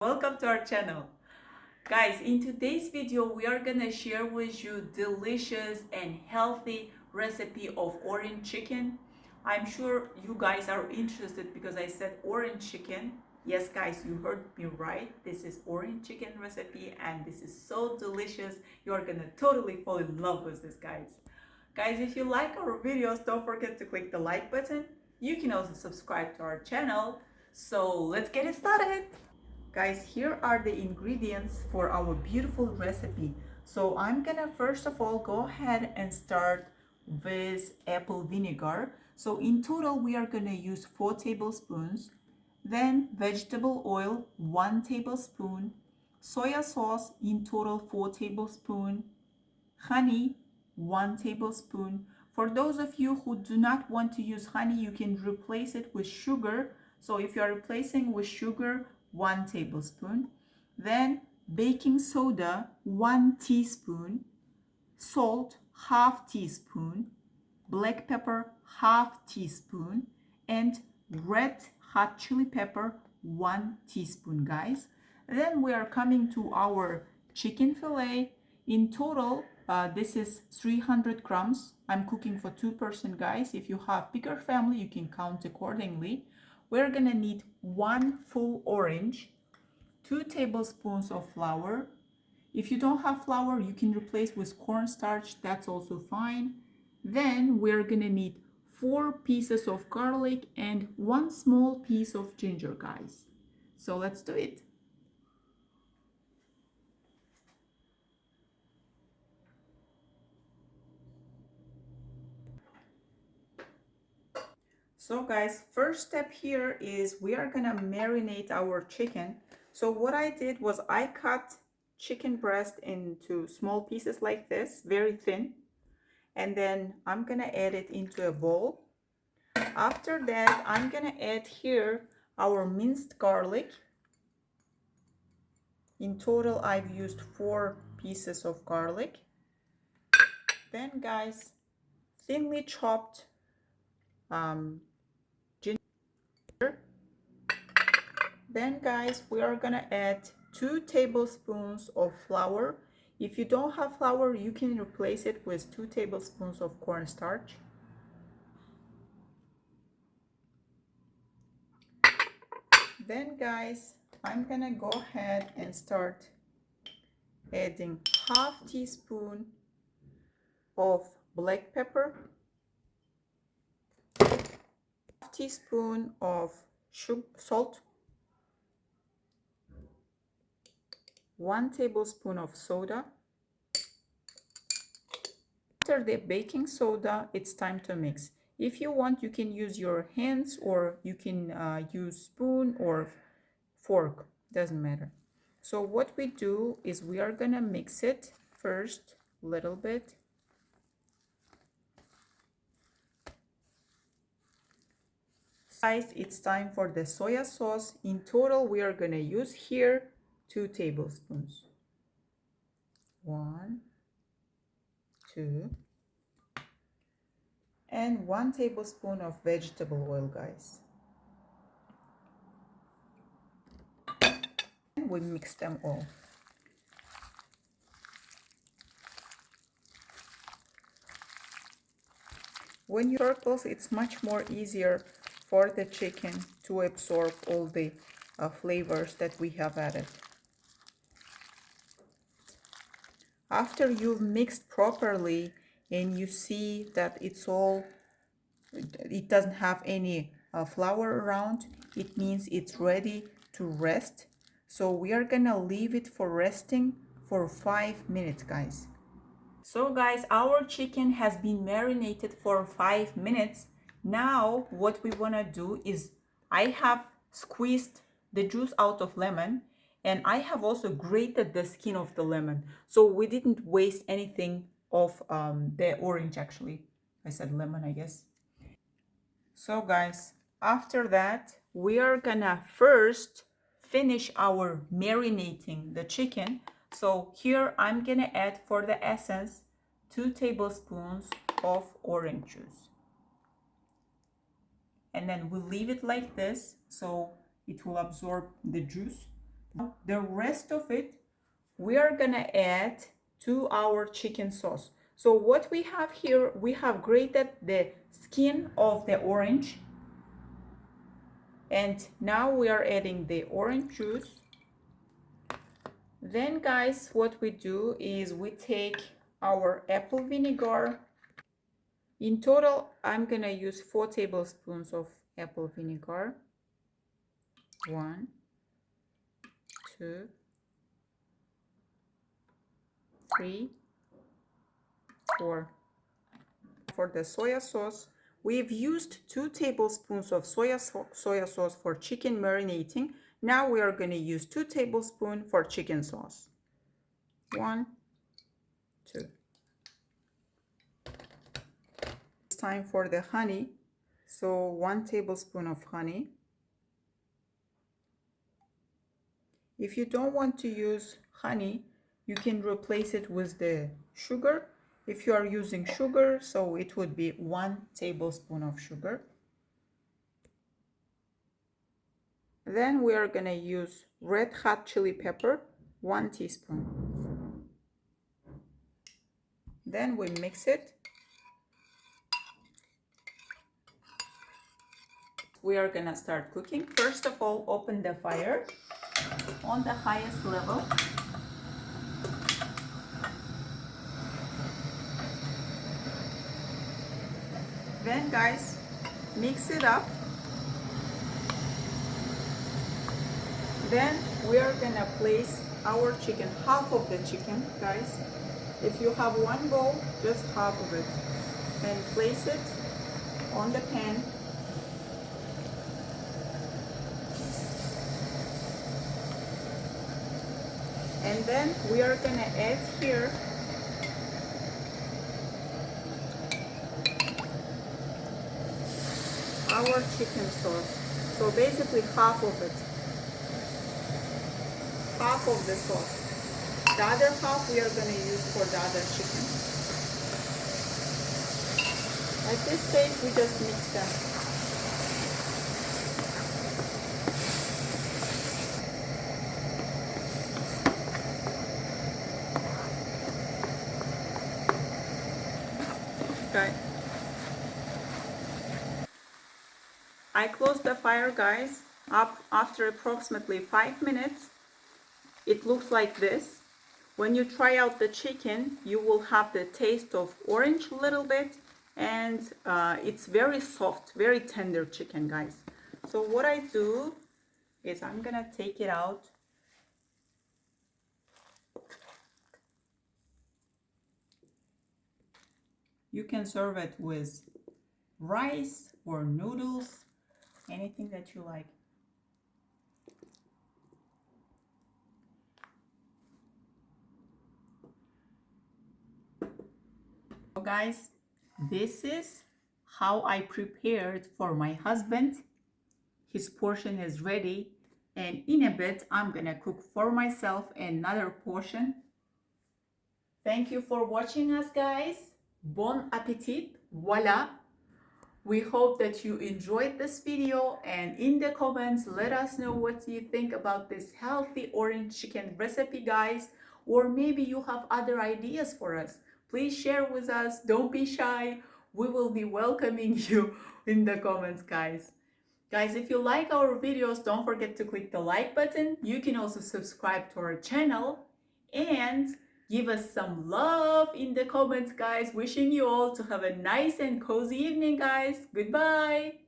Welcome to our channel. Guys, in today's video we are gonna share with you delicious and healthy recipe of orange chicken. I'm sure you guys are interested because I said orange chicken. Yes guys, you heard me right. This is orange chicken recipe and this is so delicious. You're gonna totally fall in love with this, guys. Guys, if you like our videos, don't forget to click the like button. You can also subscribe to our channel. So let's get it started. Guys, here are the ingredients for our beautiful recipe. So I'm gonna first of all go ahead and start with apple vinegar. So in total we are gonna use 4 tablespoons. Then vegetable oil 1 tablespoon. Soya sauce in total 4 tablespoons. Honey 1 tablespoon. For those of you who do not want to use honey, you can replace it with sugar. So if you are replacing with sugar, 1 tablespoon. Then baking soda 1 teaspoon. Salt half teaspoon. Black pepper half teaspoon. And red hot chili pepper 1 teaspoon, guys. Then we are coming to our chicken fillet. In total, this is 300 grams. I'm cooking for 2 person, guys. If you have bigger family, you can count accordingly. We're gonna need 1 full orange, 2 tablespoons of flour. If you don't have flour, you can replace with cornstarch. That's also fine. Then we're gonna need 4 pieces of garlic and 1 small piece of ginger, guys. So let's do it. So guys, first step here is we are gonna marinate our chicken. So what I did was I cut chicken breast into small pieces like this, very thin. And then I'm gonna add it into a bowl. After that, I'm gonna add here our minced garlic. In total, I've used 4 pieces of garlic. Then guys, thinly chopped ginger. Then guys, we are gonna add 2 tablespoons of flour. If you don't have flour, you can replace it with 2 tablespoons of cornstarch. Then guys, I'm gonna go ahead and start adding half teaspoon of black pepper, half teaspoon of salt, 1 tablespoon of soda. After the baking soda, it's time to mix. If you want, you can use your hands or you can use spoon or fork, doesn't matter. So what we do is we are gonna mix it first a little bit. Guys, it's time for the soya sauce. In total, we are gonna use here 2 tablespoons. 1, 2, and 1 tablespoon of vegetable oil, guys. And we mix them all. When you circles, it's much more easier for the chicken to absorb all the flavors that we have added. After you've mixed properly and you see that it doesn't have any flour around, it means it's ready to rest. So we are gonna leave it for resting for 5 minutes, guys. So guys, our chicken has been marinated for 5 minutes. Now what we want to do is I have squeezed the juice out of lemon and I have also grated the skin of the lemon. So we didn't waste anything of the orange, actually. I said lemon, I guess. So guys, after that, we are gonna first finish our marinating the chicken. So here I'm gonna add for the essence 2 tablespoons of orange juice. And then we'll leave it like this so it will absorb the juice. The rest of it we are gonna add to our chicken sauce. So what we have here, we have grated the skin of the orange, and now we are adding the orange juice. Then guys, what we do is we take our apple vinegar. In total, I'm gonna use 4 tablespoons of apple vinegar. 1, 2, 3, 4. For the soya sauce, we've used 2 tablespoons of soya sauce for chicken marinating. Now we are going to use 2 tablespoons for chicken sauce. 1, 2. It's time for the honey. So 1 tablespoon of honey. If you don't want to use honey, you can replace it with the sugar. If you are using sugar, so it would be 1 tablespoon of sugar. Then we are going to use red hot chili pepper, 1 teaspoon. Then we mix it. We are going to start cooking. First of all, open the fire on the highest level. Then guys, mix it up. Then we are gonna place our chicken, half of the chicken, guys. If you have 1 bowl, just half of it. And place it on the pan. And then we are gonna add here our chicken sauce. So basically half of it. Half of the sauce. The other half we are going to use for the other chicken. At this stage we just mix them. Okay. I closed the fire, guys. Up after approximately 5 minutes. It looks like this. When you try out the chicken, you will have the taste of orange a little bit, and it's very soft, very tender chicken, guys. So what I do is I'm gonna take it out. You can serve it with rice or noodles, anything that you like. So guys, this is how I prepared for my husband. His portion is ready, and in a bit I'm gonna cook for myself another portion. Thank you for watching us, guys. Bon appetit. Voila. We hope that you enjoyed this video, and in the comments let us know what you think about this healthy orange chicken recipe, guys, or maybe you have other ideas for us. Please share with us. Don't be shy. We will be welcoming you in the comments, guys. Guys, if you like our videos, don't forget to click the like button. You can also subscribe to our channel and give us some love in the comments, guys. Wishing you all to have a nice and cozy evening, guys. Goodbye.